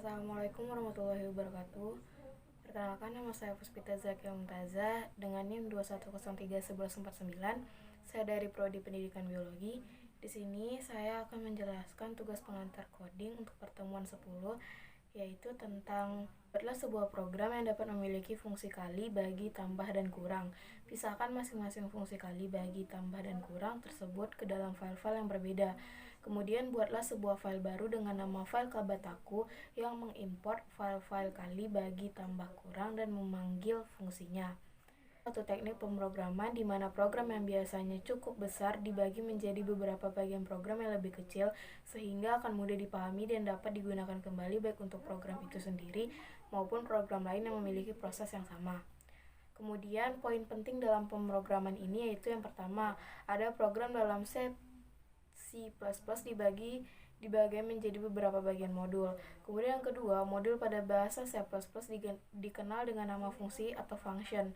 Assalamualaikum warahmatullahi wabarakatuh. Perkenalkan, nama saya Puspita Zakia Mumtazah dengan NIM 21031149. Saya dari Prodi Pendidikan Biologi. Di sini saya akan menjelaskan tugas pengantar coding untuk pertemuan 10, yaitu tentang adalah sebuah program yang dapat memiliki fungsi kali, bagi, tambah, dan kurang. Pisahkan masing-masing fungsi kali, bagi, tambah, dan kurang tersebut ke dalam file-file yang berbeda. Kemudian buatlah sebuah file baru dengan nama file kabataku yang mengimport file-file kali, bagi, tambah, kurang, dan memanggil fungsinya. Satu teknik pemrograman di mana program yang biasanya cukup besar dibagi menjadi beberapa bagian program yang lebih kecil sehingga akan mudah dipahami dan dapat digunakan kembali baik untuk program itu sendiri maupun program lain yang memiliki proses yang sama. Kemudian poin penting dalam pemrograman ini yaitu yang pertama, ada program dalam C++ dibagi menjadi beberapa bagian modul. Kemudian yang kedua, modul pada bahasa C++ dikenal dengan nama fungsi atau function.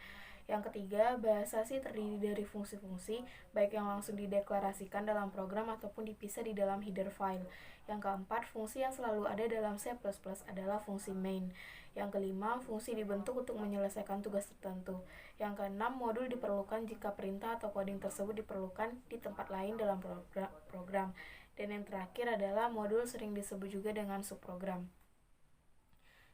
Yang ketiga, bahasa C terdiri dari fungsi-fungsi, baik yang langsung dideklarasikan dalam program ataupun dipisah di dalam header file. Yang keempat, fungsi yang selalu ada dalam C++ adalah fungsi main. Yang kelima, fungsi dibentuk untuk menyelesaikan tugas tertentu. Yang keenam, modul diperlukan jika perintah atau coding tersebut diperlukan di tempat lain dalam program. Dan yang terakhir adalah modul sering disebut juga dengan subprogram.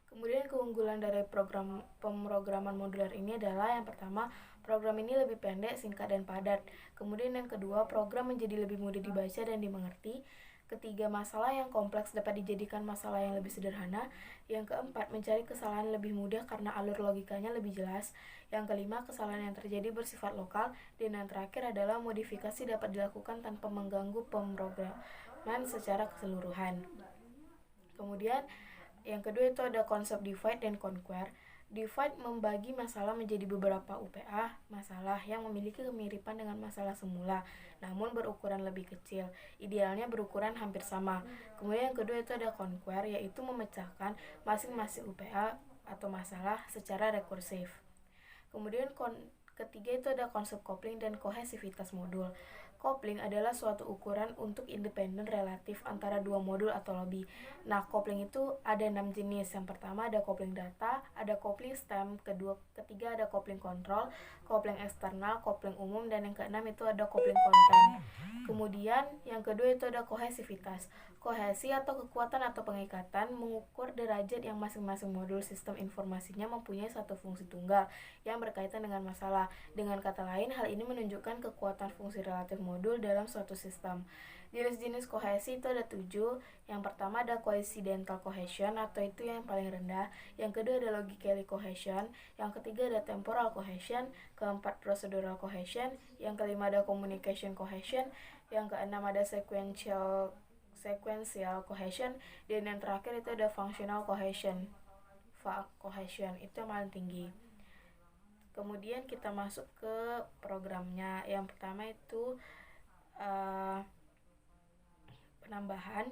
Kemudian keunggulan dari program pemrograman modular ini adalah yang pertama, program ini lebih pendek, singkat, dan padat. Kemudian yang kedua, program menjadi lebih mudah dibaca dan dimengerti. Ketiga, masalah yang kompleks dapat dijadikan masalah yang lebih sederhana. Yang keempat, mencari kesalahan lebih mudah karena alur logikanya lebih jelas. Yang kelima, kesalahan yang terjadi bersifat lokal. Dan yang terakhir adalah modifikasi dapat dilakukan tanpa mengganggu pemrograman secara keseluruhan. Kemudian yang kedua itu ada konsep divide dan conquer. Divide membagi masalah menjadi beberapa UPA masalah yang memiliki kemiripan dengan masalah semula, namun berukuran lebih kecil. Idealnya berukuran hampir sama. Kemudian yang kedua itu ada conquer, yaitu memecahkan masing-masing UPA atau masalah secara rekursif. Kemudian ketiga itu ada konsep coupling dan kohesivitas modul. Coupling adalah suatu ukuran untuk independen relatif antara dua modul atau lebih. Nah, coupling itu ada 6 jenis. Yang pertama ada coupling data, ada coupling stem, ketiga ada coupling kontrol, coupling eksternal, coupling umum, dan yang keenam itu ada coupling konten. Kemudian yang kedua itu ada kohesivitas. Kohesi atau kekuatan atau pengikatan mengukur derajat yang masing-masing modul sistem informasinya mempunyai satu fungsi tunggal yang berkaitan dengan masalah. Dengan kata lain, hal ini menunjukkan kekuatan fungsi relatif modul dalam suatu sistem. Jenis-jenis kohesi itu ada 7. Yang pertama ada coincidental cohesion atau itu yang paling rendah. Yang kedua ada logically cohesion. Yang ketiga ada temporal cohesion. Keempat procedural cohesion. Yang kelima ada communication cohesion. Yang keenam ada sequential cohesion. Dan yang terakhir itu ada functional cohesion. Itu yang paling tinggi. Kemudian kita masuk ke programnya. Yang pertama itu penambahan.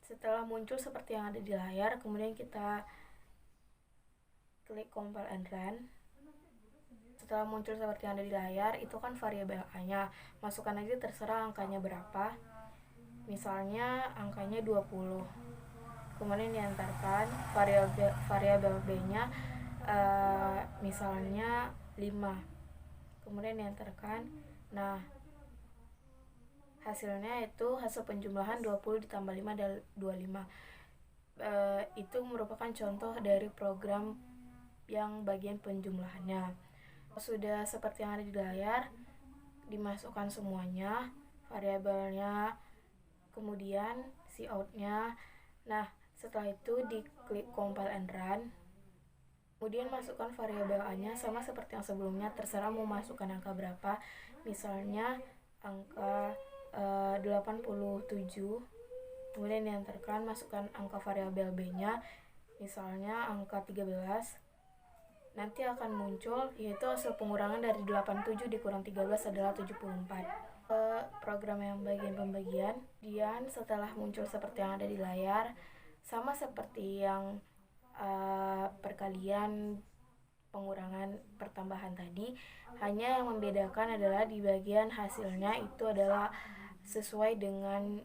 Setelah muncul seperti yang ada di layar, kemudian kita klik compile and run. Setelah muncul seperti yang ada di layar, itu kan variabel A-nya. Masukkan aja terserah angkanya berapa. Misalnya angkanya 20. Kemudian diantarkan variabel B-nya misalnya 5. Kemudian diantarkan. Nah, hasilnya itu hasil penjumlahan 20 ditambah 5 adalah 25. Itu merupakan contoh dari program yang bagian penjumlahannya. Sudah seperti yang ada di layar, dimasukkan semuanya, variabelnya, kemudian cout-nya. Nah, setelah itu diklik compile and run. Kemudian masukkan variabel A-nya sama seperti yang sebelumnya, terserah mau masukkan angka berapa. Misalnya angka 87. Kemudian diantarkan masukkan angka variabel B-nya, misalnya angka 13. Nanti akan muncul yaitu hasil pengurangan dari 87 dikurang 13 adalah 74. Program yang bagian pembagian. Kemudian setelah muncul seperti yang ada di layar, sama seperti yang perkalian, pengurangan, pertambahan tadi, hanya yang membedakan adalah di bagian hasilnya itu adalah sesuai dengan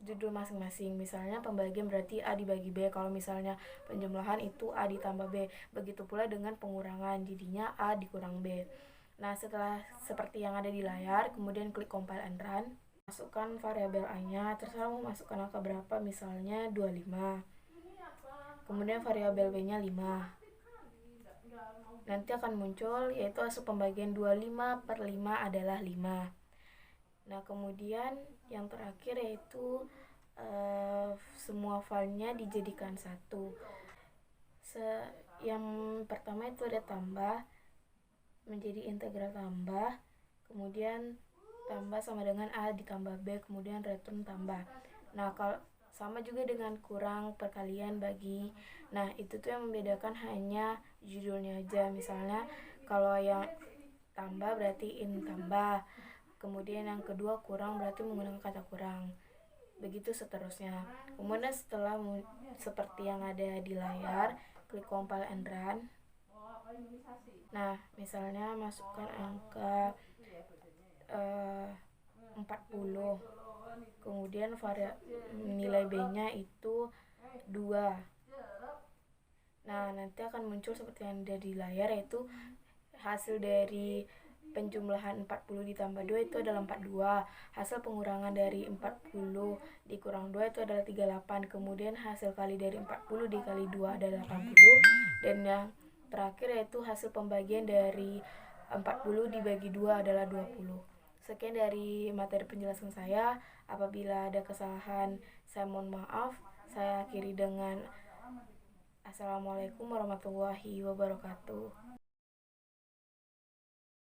judul masing-masing. Misalnya pembagian berarti A dibagi B, kalau misalnya penjumlahan itu A ditambah B. Begitu pula dengan pengurangan, jadinya A dikurang B. Nah, setelah seperti yang ada di layar, kemudian klik compile and run. Masukkan variabel A-nya, terserah mau masukkan angka berapa, misalnya 25. Kemudian variabel B-nya 5. Nanti akan muncul yaitu hasil pembagian 25/5 adalah 5. Nah, kemudian yang terakhir yaitu semua filenya dijadikan satu. Yang pertama itu ada tambah menjadi integral tambah, kemudian tambah sama dengan A ditambah B, kemudian return tambah. Nah, kalau sama juga dengan kurang perkalian bagi. Nah, itu tuh yang membedakan hanya judulnya aja. Misalnya kalau yang tambah berarti in tambah, kemudian yang kedua kurang berarti menggunakan kata kurang, begitu seterusnya. Kemudian setelah seperti yang ada di layar, klik compile and run. Nah, misalnya masukkan angka 40, kemudian nilai B-nya itu 2. Nah, nanti akan muncul seperti yang ada di layar, yaitu hasil dari penjumlahan 40 ditambah 2 itu adalah 42. Hasil pengurangan dari 40 dikurang 2 itu adalah 38. Kemudian hasil kali dari 40 dikali 2 adalah 80. Dan yang terakhir yaitu hasil pembagian dari 40 dibagi 2 adalah 20. Sekian dari materi penjelasan saya. Apabila ada kesalahan, saya mohon maaf. Saya akhiri dengan Assalamualaikum warahmatullahi wabarakatuh.